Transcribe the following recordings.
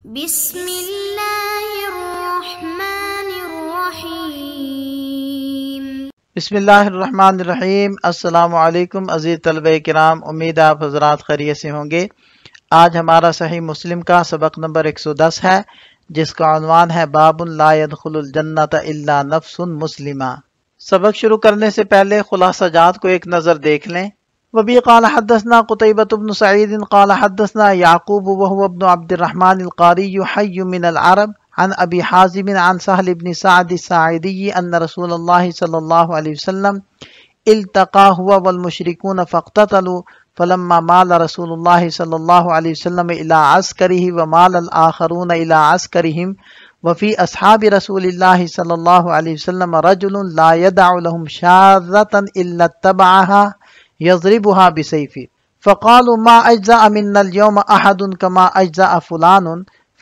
بسم اللہ الرحمن الرحیم۔ بسم اللہ الرحمن الرحیم۔ السلام علیکم عزیز طلبہ کرام، امید آپ حضرات خیریت سے ہوں گے۔ آج ہمارا صحیح مسلم کا سبق نمبر 110 ہے، جس کا عنوان ہے باب لا يدخل الجنت الا نفس مسلمہ۔ سبق شروع کرنے سے پہلے خلاصہ جات کو ایک نظر دیکھ لیں۔ وبی قال حدثنا قتيبة بن سعيد قال حدثنا يعقوب وهو ابن عبد الرحمن القاري حي من العرب عن أبي حازم عن سهل بن سعد الساعدي أن رسول الله صلى الله عليه وسلم التقى هو والمشركون فاقتتلوا، فلما مال رسول الله صلى الله عليه وسلم إلى عسكره ومال الآخرون إلى عسكرهم، وفي أصحاب رسول الله صلى الله عليه وسلم رجل لا يدع لهم شاذة إلا اتبعها يضربها بسيفه، فقالوا ما أجزأ منا اليوم أحد كما أجزأ فلان،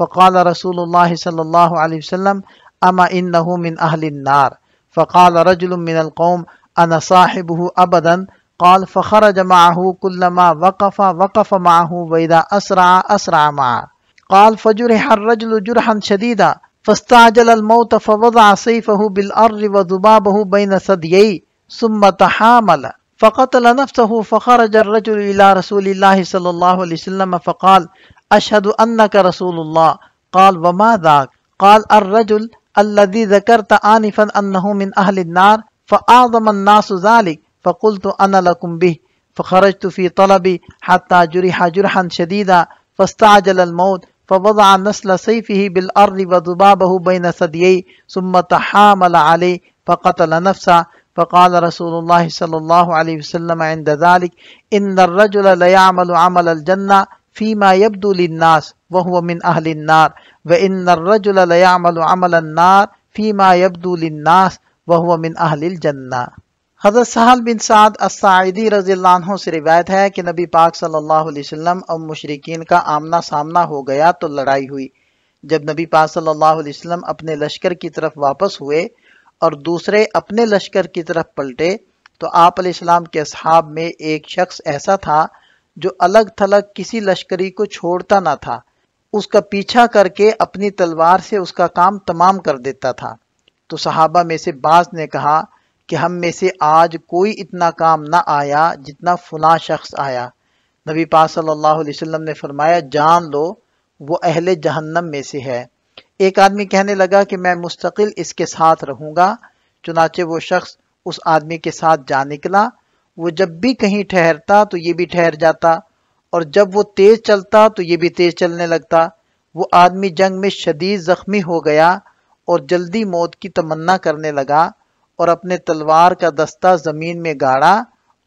فقال رسول الله صلى الله عليه وسلم أما إنه من أهل النار، فقال رجل من القوم أنا صاحبه أبدا، قال فخرج معه كلما وقف معه وإذا أسرع معه، قال فجرح الرجل جرحا شديدا فاستعجل الموت فوضع سيفه بالأرض وذبابه بين ثدييه ثم تحامل فقتل نفسه، فخرج الرجل إلى رسول الله صلى الله عليه وسلم فقال أشهد أنك رسول الله، قال وما ذاك؟ قال الرجل الذي ذكرت آنفا أنه من أهل النار، فأعظم الناس ذلك، فقلت أنا لكم به، فخرجت في طلبي حتى جرح جرحا شديدا فاستعجل الموت فوضع نسل سيفه بالأرض وذبابه بين ثدييه ثم تحامل عليه فقتل نفسه، فقال رسول الله صلى الله عليه وسلم عند ذلك إن الرجل ليعمل عمل الجنة فيما يبدو للناس وهو من أهل النار، وإن الرجل ليعمل عمل النار فيما يبدو للناس وهو من أهل الجنة۔ حضرت سہل بن سعد الساعدی رضی اللہ عنہ سے روایت ہے کہ نبی پاک صلی اللہ علیہ وسلم اور مشرکین کا آمنا سامنا ہو گیا تو لڑائی ہوئی۔ جب نبی پاک صلی اللہ علیہ وسلم اپنے لشکر کی طرف واپس ہوئے اور دوسرے اپنے لشکر کی طرف پلٹے تو آپ علیہ السلام کے اصحاب میں ایک شخص ایسا تھا جو الگ تھلگ کسی لشکری کو چھوڑتا نہ تھا، اس کا پیچھا کر کے اپنی تلوار سے اس کا کام تمام کر دیتا تھا۔ تو صحابہ میں سے بعض نے کہا کہ ہم میں سے آج کوئی اتنا کام نہ آیا جتنا فلاں شخص آیا۔ نبی پاک صلی اللہ علیہ وسلم نے فرمایا جان لو وہ اہل جہنم میں سے ہے۔ ایک آدمی کہنے لگا کہ میں مستقل اس کے ساتھ رہوں گا، چنانچہ وہ شخص اس آدمی کے ساتھ جا نکلا۔ وہ جب بھی کہیں ٹھہرتا تو یہ بھی ٹھہر جاتا، اور جب وہ تیز چلتا تو یہ بھی تیز چلنے لگتا۔ وہ آدمی جنگ میں شدید زخمی ہو گیا اور جلدی موت کی تمنا کرنے لگا، اور اپنے تلوار کا دستہ زمین میں گاڑا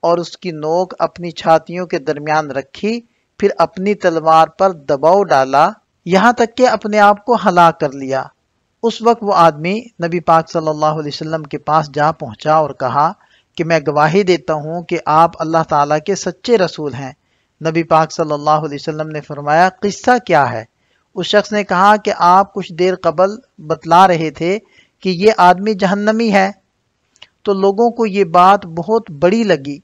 اور اس کی نوک اپنی چھاتیوں کے درمیان رکھی، پھر اپنی تلوار پر دباؤ ڈالا یہاں تک کہ اپنے آپ کو ہلاک کر لیا۔ اس وقت وہ آدمی نبی پاک صلی اللہ علیہ وسلم کے پاس جا پہنچا اور کہا کہ میں گواہی دیتا ہوں کہ آپ اللہ تعالیٰ کے سچے رسول ہیں۔ نبی پاک صلی اللہ علیہ وسلم نے فرمایا قصہ کیا ہے؟ اس شخص نے کہا کہ آپ کچھ دیر قبل بتلا رہے تھے کہ یہ آدمی جہنمی ہے، تو لوگوں کو یہ بات بہت بڑی لگی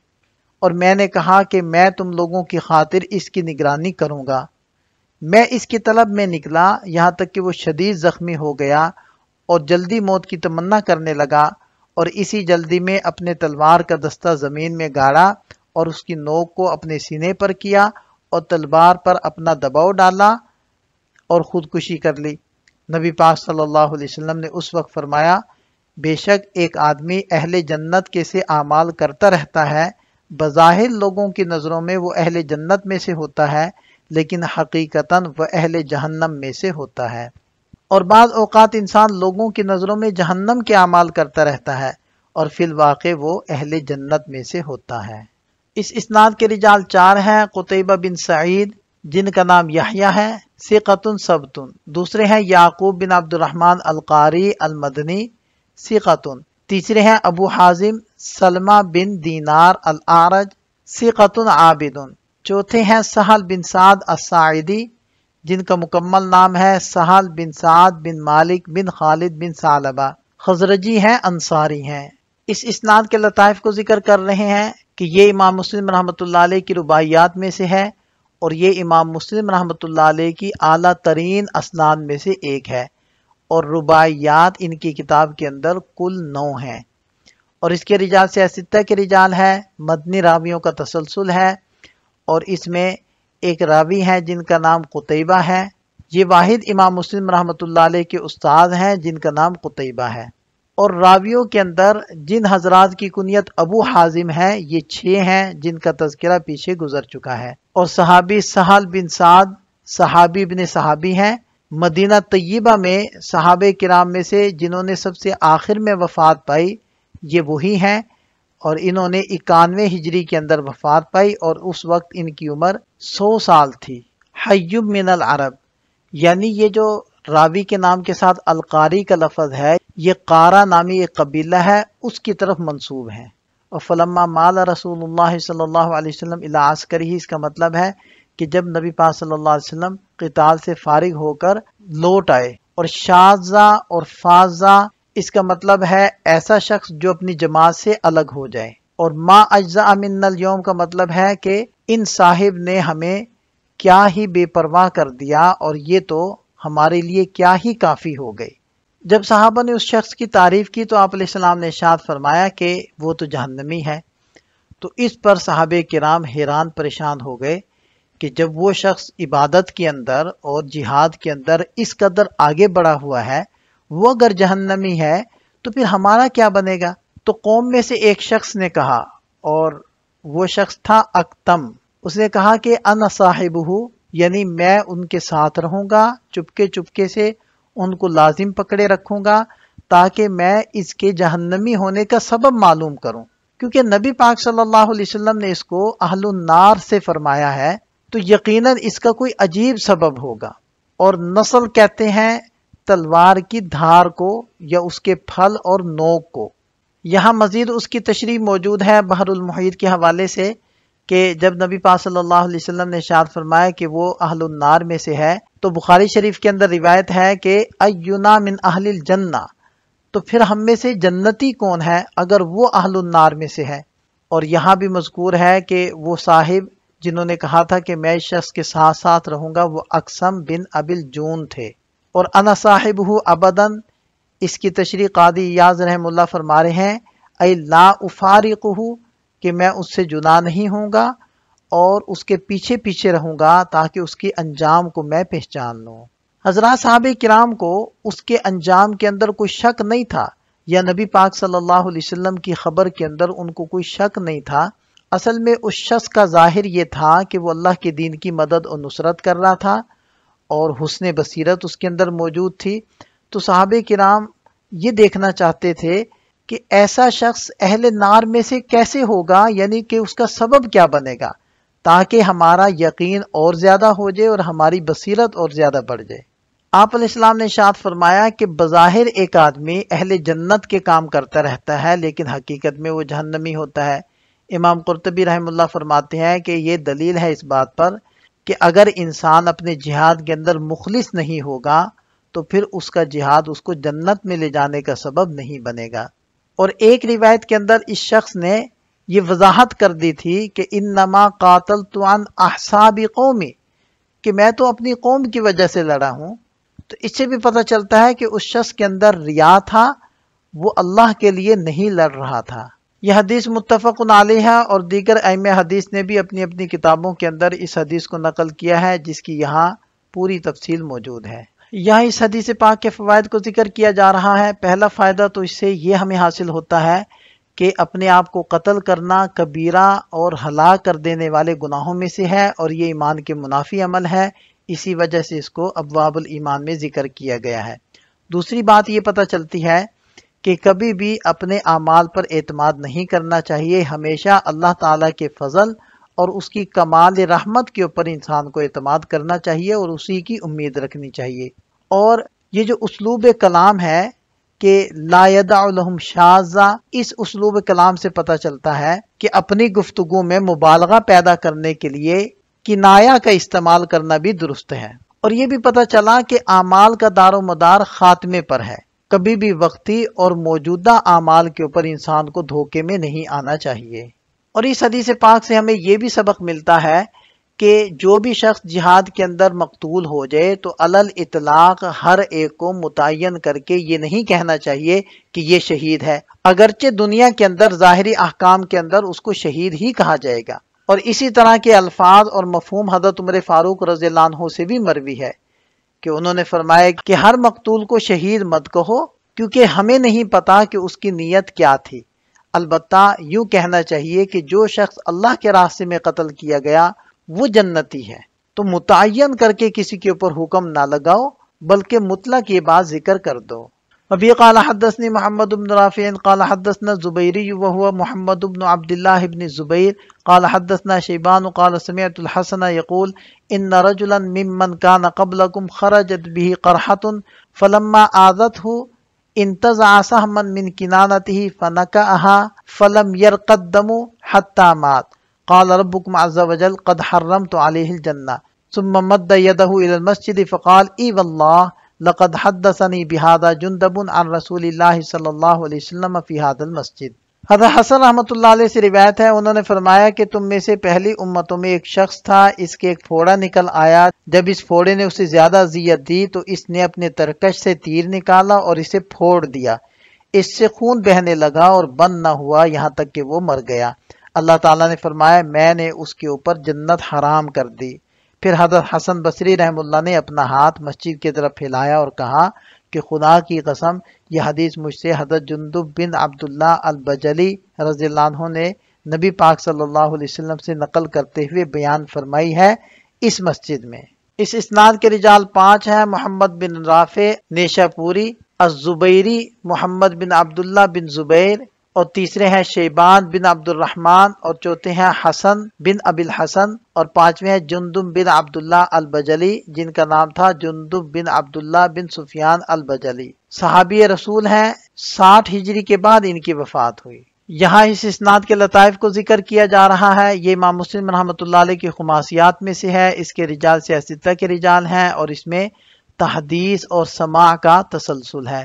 اور میں نے کہا کہ میں تم لوگوں کی خاطر اس کی نگرانی کروں گا۔ میں اس کی طلب میں نکلا یہاں تک کہ وہ شدید زخمی ہو گیا اور جلدی موت کی تمنا کرنے لگا، اور اسی جلدی میں اپنے تلوار کا دستہ زمین میں گاڑا اور اس کی نوک کو اپنے سینے پر کیا اور تلوار پر اپنا دباؤ ڈالا اور خودکشی کر لی۔ نبی پاک صلی اللہ علیہ وسلم نے اس وقت فرمایا بے شک ایک آدمی اہل جنت کے سے اعمال کرتا رہتا ہے، بظاہر لوگوں کی نظروں میں وہ اہل جنت میں سے ہوتا ہے، لیکن حقیقتاً وہ اہل جہنم میں سے ہوتا ہے۔ اور بعض اوقات انسان لوگوں کی نظروں میں جہنم کے اعمال کرتا رہتا ہے اور فی الواقع وہ اہل جنت میں سے ہوتا ہے۔ اس اسناد کے رجال 4 ہیں۔ قتیبہ بن سعید جن کا نام یحییٰ ہے، ثقۃ ثبت۔ دوسرے ہیں یعقوب بن عبد الرحمن القاری المدنی، ثقۃ۔ تیسرے ہیں ابو حازم سلمہ بن دینار الاعرج، ثقۃ عابد۔ چوتھے ہیں سہل بن سعد الساعدی جن کا مکمل نام ہے سہل بن سعد بن مالک بن خالد بن ثعلبہ، خزرجی ہیں، انصاری ہیں۔ اس اسناد کے لطائف کو ذکر کر رہے ہیں کہ یہ امام مسلم رحمۃ اللہ علیہ کی رباعیات میں سے ہے، اور یہ امام مسلم رحمۃ اللہ علیہ کی اعلیٰ ترین اسناد میں سے ایک ہے، اور رباعیات ان کی کتاب کے اندر کل 9 ہیں، اور اس کے رجال سے ستہ کے رجال ہے، مدنی راویوں کا تسلسل ہے، اور اس میں ایک راوی ہے جن کا نام قتیبہ ہے۔ یہ واحد امام مسلم رحمۃ اللہ علیہ کے استاد ہیں جن کا نام قتیبہ ہے۔ اور راویوں کے اندر جن حضرات کی کنیت ابو حازم ہے یہ 6 ہیں جن کا تذکرہ پیچھے گزر چکا ہے، اور صحابی سہل بن سعد صحابی بن صحابی ہیں۔ مدینہ طیبہ میں صحابہ کرام میں سے جنہوں نے سب سے آخر میں وفات پائی یہ وہی ہیں، اور انہوں نے 91 ہجری کے اندر وفات پائی، اور اس وقت ان کی عمر 100 سال تھی۔ حی من العرب، یعنی یہ جو راوی کے نام کے ساتھ القاری کا لفظ ہے یہ قارہ نامی ایک قبیلہ ہے، اس کی طرف منسوب ہے۔ اور فلما مال رسول اللہ صلی اللہ علیہ وسلم الی عسکرہ، اس کا مطلب ہے کہ جب نبی پاک صلی اللہ علیہ وسلم قتال سے فارغ ہو کر لوٹ آئے۔ اور شاذہ اور فاذہ اس کا مطلب ہے ایسا شخص جو اپنی جماعت سے الگ ہو جائے، اور ما اجزاء من اليوم کا مطلب ہے کہ ان صاحب نے ہمیں کیا ہی بے پرواہ کر دیا، اور یہ تو ہمارے لیے کیا ہی کافی ہو گئے۔ جب صحابہ نے اس شخص کی تعریف کی تو آپ علیہ السلام نے ارشاد فرمایا کہ وہ تو جہنمی ہے۔ تو اس پر صحابہ کرام حیران پریشان ہو گئے کہ جب وہ شخص عبادت کے اندر اور جہاد کے اندر اس قدر آگے بڑھا ہوا ہے، وہ اگر جہنمی ہے تو پھر ہمارا کیا بنے گا؟ تو قوم میں سے ایک شخص نے کہا، اور وہ شخص تھا اکتم، اس نے کہا کہ انا صاحبہ، یعنی میں ان کے ساتھ رہوں گا، چپکے چپکے سے ان کو لازم پکڑے رکھوں گا تاکہ میں اس کے جہنمی ہونے کا سبب معلوم کروں، کیونکہ نبی پاک صلی اللہ علیہ وسلم نے اس کو اہل النار سے فرمایا ہے تو یقیناً اس کا کوئی عجیب سبب ہوگا۔ اور نسل کہتے ہیں تلوار کی دھار کو یا اس کے پھل اور نوک کو۔ یہاں مزید اس کی تشریح موجود ہے بحر المحیط کے حوالے سے کہ جب نبی پاک صلی اللہ علیہ وسلم نے ارشاد فرمایا کہ وہ اہل النار میں سے ہے، تو بخاری شریف کے اندر روایت ہے کہ اینا من اہل الجنہ، تو پھر ہم میں سے جنتی کون ہے اگر وہ اہل النار میں سے ہے۔ اور یہاں بھی مذکور ہے کہ وہ صاحب جنہوں نے کہا تھا کہ میں اس شخص کے ساتھ ساتھ رہوں گا وہ اقسم بن ابی الجون تھے۔ اور انا صاحبہ ابداً، اس کی تشریح قاضی ایاز رحم اللہ فرما رہے ہیں اے لا افارقہ، کہ میں اس سے جدا نہیں ہوں گا اور اس کے پیچھے پیچھے رہوں گا تاکہ اس کے انجام کو میں پہچان لوں۔ حضرات صحابہ کرام کو اس کے انجام کے اندر کوئی شک نہیں تھا، یا نبی پاک صلی اللہ علیہ وسلم کی خبر کے اندر ان کو کوئی شک نہیں تھا۔ اصل میں اس شخص کا ظاہر یہ تھا کہ وہ اللہ کے دین کی مدد اور نصرت کر رہا تھا اور حسن بصیرت اس کے اندر موجود تھی۔ تو صحابہ کرام یہ دیکھنا چاہتے تھے کہ ایسا شخص اہل نار میں سے کیسے ہوگا، یعنی کہ اس کا سبب کیا بنے گا، تاکہ ہمارا یقین اور زیادہ ہو جائے اور ہماری بصیرت اور زیادہ بڑھ جائے۔ آپ علیہ السلام نے ارشاد فرمایا کہ بظاہر ایک آدمی اہل جنت کے کام کرتا رہتا ہے لیکن حقیقت میں وہ جہنمی ہوتا ہے۔ امام قرطبی رحم اللہ فرماتے ہیں کہ یہ دلیل ہے اس بات پر کہ اگر انسان اپنے جہاد کے اندر مخلص نہیں ہوگا تو پھر اس کا جہاد اس کو جنت میں لے جانے کا سبب نہیں بنے گا۔ اور ایک روایت کے اندر اس شخص نے یہ وضاحت کر دی تھی کہ انما قاتلت عن احساب قومی، کہ میں تو اپنی قوم کی وجہ سے لڑا ہوں۔ تو اس سے بھی پتہ چلتا ہے کہ اس شخص کے اندر ریا تھا، وہ اللہ کے لیے نہیں لڑ رہا تھا۔ یہ حدیث متفق علیہ ہے، اور دیگر ائمہ حدیث نے بھی اپنی اپنی کتابوں کے اندر اس حدیث کو نقل کیا ہے جس کی یہاں پوری تفصیل موجود ہے۔ یہاں اس حدیث پاک کے فوائد کو ذکر کیا جا رہا ہے۔ پہلا فائدہ تو اس سے یہ ہمیں حاصل ہوتا ہے کہ اپنے آپ کو قتل کرنا کبیرہ اور ہلاک کر دینے والے گناہوں میں سے ہے، اور یہ ایمان کے منافی عمل ہے، اسی وجہ سے اس کو ابواب الایمان میں ذکر کیا گیا ہے۔ دوسری بات یہ پتہ چلتی ہے کہ کبھی بھی اپنے اعمال پر اعتماد نہیں کرنا چاہیے، ہمیشہ اللہ تعالیٰ کے فضل اور اس کی کمال رحمت کے اوپر انسان کو اعتماد کرنا چاہیے اور اسی کی امید رکھنی چاہیے۔ اور یہ جو اسلوب کلام ہے کہ لا یدع لہم شاذہ، اس اسلوب کلام سے پتہ چلتا ہے کہ اپنی گفتگو میں مبالغہ پیدا کرنے کے لیے کنایہ کا استعمال کرنا بھی درست ہے۔ اور یہ بھی پتہ چلا کہ اعمال کا دار و مدار خاتمے پر ہے، کبھی بھی وقتی اور موجودہ اعمال کے اوپر انسان کو دھوکے میں نہیں آنا چاہیے۔ اور اس حدیث پاک سے ہمیں یہ بھی سبق ملتا ہے کہ جو بھی شخص جہاد کے اندر مقتول ہو جائے تو علل اطلاق ہر ایک کو متعین کر کے یہ نہیں کہنا چاہیے کہ یہ شہید ہے، اگرچہ دنیا کے اندر ظاہری احکام کے اندر اس کو شہید ہی کہا جائے گا۔ اور اسی طرح کے الفاظ اور مفہوم حضرت عمر فاروق رضی اللہ عنہ سے بھی مروی ہے کہ انہوں نے فرمایا کہ ہر مقتول کو شہید مت کہو، کیونکہ ہمیں نہیں پتا کہ اس کی نیت کیا تھی، البتہ یوں کہنا چاہیے کہ جو شخص اللہ کے راستے میں قتل کیا گیا وہ جنتی ہے۔ تو متعین کر کے کسی کے اوپر حکم نہ لگاؤ، بلکہ مطلق یہ بات ذکر کر دو۔ ابھی قال حدثني محمد بن رافع قال حدثنا الزبيري وهو محمد بن عبد الله بن الزبير قال حدثنا شيبان قال سمعت الحسن يقول ان رجلا ممن كان قبلكم خرجت به قرحة فلما آذته انتزع سهما من كنانته فنكأها فلم يرقد دم حتى مات قال ربكم عز وجل قد حرمت عليه الجنة ثم مد يده إلى المسجد فقال اي والله لقد حدثني بهذا جندب عن رسول اللہ صلی اللہ علیہ وسلم فی هذا المسجد۔ حضرت حسن رحمۃ اللہ علیہ سے روایت ہے، انہوں نے فرمایا کہ تم میں سے پہلی امتوں میں ایک شخص تھا، اس کے ایک پھوڑا نکل آیا، جب اس پھوڑے نے اسے زیادہ اذیت دی تو اس نے اپنے ترکش سے تیر نکالا اور اسے پھوڑ دیا، اس سے خون بہنے لگا اور بند نہ ہوا یہاں تک کہ وہ مر گیا۔ اللہ تعالیٰ نے فرمایا میں نے اس کے اوپر جنت حرام کر دی۔ پھر حضرت حسن بصری رحم اللہ نے اپنا ہاتھ مسجد کی طرف پھیلایا اور کہا کہ خدا کی قسم یہ حدیث مجھ سے حضرت جندب بن عبداللہ البجلی رضی اللہ عنہ نے نبی پاک صلی اللہ علیہ وسلم سے نقل کرتے ہوئے بیان فرمائی ہے اس مسجد میں۔ اس اسناد کے رجال 5 ہیں، محمد بن رافع نیشا پوری، الزبیری محمد بن عبداللہ بن زبیر، اور تیسرے ہیں شیبان بن عبد الرحمن، اور چوتھے ہیں حسن بن ابی الحسن، اور 5ویں ہیں جندب بن عبداللہ البجلی جن کا نام تھا جندب بن عبداللہ بن سفیان البجلی، صحابی رسول ہیں، 60 ہجری کے بعد ان کی وفات ہوئی۔ یہاں اس اسناد کے لطائف کو ذکر کیا جا رہا ہے، یہ امام مسلم رحمۃ اللہ علیہ کی خماسیات میں سے ہے، اس کے رجال سیاستہ کے رجال ہیں، اور اس میں تحدیث اور سماع کا تسلسل ہے،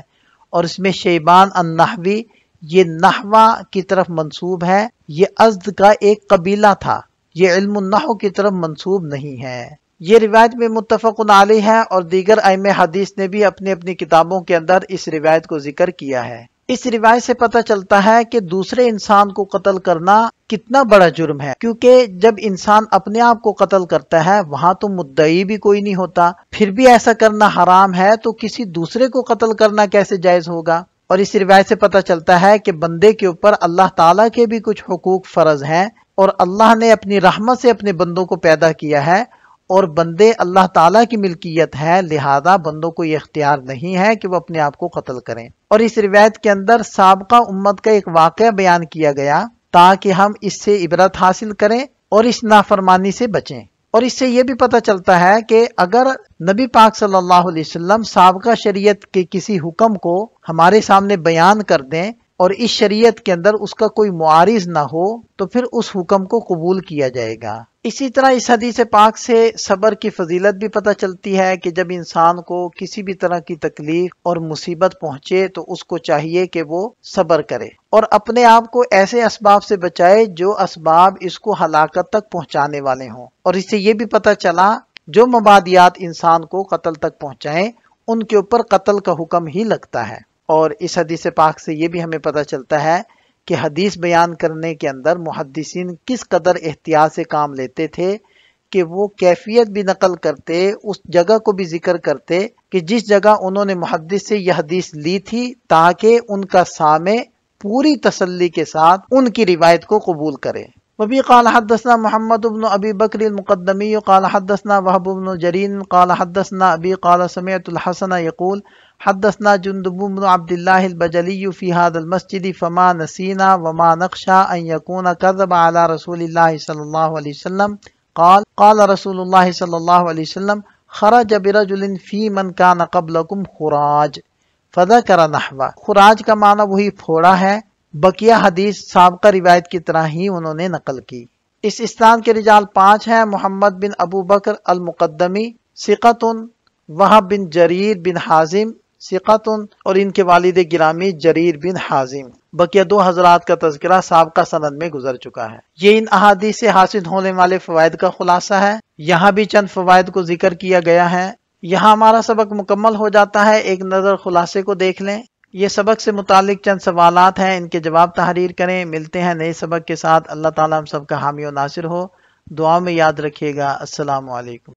اور اس میں شیبان النحوی یہ نحوہ کی طرف منسوب ہے، یہ ازد کا ایک قبیلہ تھا، یہ علم النحو کی طرف منسوب نہیں ہے۔ یہ روایت میں متفق علیہ ہے، اور دیگر ائمہ حدیث نے بھی اپنی اپنی کتابوں کے اندر اس روایت کو ذکر کیا ہے۔ اس روایت سے پتہ چلتا ہے کہ دوسرے انسان کو قتل کرنا کتنا بڑا جرم ہے، کیونکہ جب انسان اپنے آپ کو قتل کرتا ہے وہاں تو مدعی بھی کوئی نہیں ہوتا، پھر بھی ایسا کرنا حرام ہے تو کسی دوسرے کو قتل کرنا کیسے جائز ہوگا؟ اور اس روایت سے پتہ چلتا ہے کہ بندے کے اوپر اللہ تعالیٰ کے بھی کچھ حقوق فرض ہیں، اور اللہ نے اپنی رحمت سے اپنے بندوں کو پیدا کیا ہے، اور بندے اللہ تعالیٰ کی ملکیت ہے، لہذا بندوں کو یہ اختیار نہیں ہے کہ وہ اپنے آپ کو قتل کریں۔ اور اس روایت کے اندر سابقہ امت کا ایک واقعہ بیان کیا گیا تاکہ ہم اس سے عبرت حاصل کریں اور اس نافرمانی سے بچیں۔ اور اس سے یہ بھی پتہ چلتا ہے کہ اگر نبی پاک صلی اللہ علیہ وسلم سابقہ شریعت کے کسی حکم کو ہمارے سامنے بیان کر دیں اور اس شریعت کے اندر اس کا کوئی معارض نہ ہو تو پھر اس حکم کو قبول کیا جائے گا۔ اسی طرح اس حدیث پاک سے صبر کی فضیلت بھی پتہ چلتی ہے کہ جب انسان کو کسی بھی طرح کی تکلیف اور مصیبت پہنچے تو اس کو چاہیے کہ وہ صبر کرے اور اپنے آپ کو ایسے اسباب سے بچائے جو اسباب اس کو ہلاکت تک پہنچانے والے ہوں۔ اور اس سے یہ بھی پتہ چلا جو مبادیات انسان کو قتل تک پہنچائیں ان کے اوپر قتل کا حکم ہی لگتا ہے۔ اور اس حدیث پاک سے یہ بھی ہمیں پتہ چلتا ہے کہ حدیث بیان کرنے کے اندر محدثین کس قدر احتیاط سے کام لیتے تھے کہ وہ کیفیت بھی نقل کرتے، اس جگہ کو بھی ذکر کرتے کہ جس جگہ انہوں نے محدث سے یہ حدیث لی تھی تاکہ ان کا سامع پوری تسلی کے ساتھ ان کی روایت کو قبول کرے۔ وبی قال حدثنا محمد بن ابی بکر المقدمی قال حدثنا وهب بن جریر قال حدثنا ابی قال سمعت الحسن يقول حدثنا جندب بن عبد الله البجلي في هذا المسجد فما نسينا وما نخشى أن يكون كذب على رسول الله صلى الله عليه وسلم قال قال رسول الله صلى الله عليه وسلم خرج برجل في من كان قبلكم خراج فذكر نحوه۔ خراج کا معنی وہی پھوڑا ہے، بقیہ حدیث سابقہ روایت کی طرح ہی انہوں نے نقل کی۔ اس اسناد کے رجال 5 ہیں، محمد بن ابو بکر المقدمی ثقۃ، وہب بن جریر بن حازم ثقۃ، اور ان کے والد گرامی جریر بن حازم۔ بقیہ 2 حضرات کا تذکرہ سابقہ سند میں گزر چکا ہے۔ یہ ان احادیث سے حاصل ہونے والے فوائد کا خلاصہ ہے۔ یہاں بھی چند فوائد کو ذکر کیا گیا ہے۔ یہاں ہمارا سبق مکمل ہو جاتا ہے۔ ایک نظر خلاصے کو دیکھ لیں۔ یہ سبق سے متعلق چند سوالات ہیں، ان کے جواب تحریر کریں۔ ملتے ہیں نئے سبق کے ساتھ۔ اللہ تعالیٰ ہم سب کا حامی و ناصر ہو۔ دعا میں یاد رکھیے گا۔ السلام علیکم۔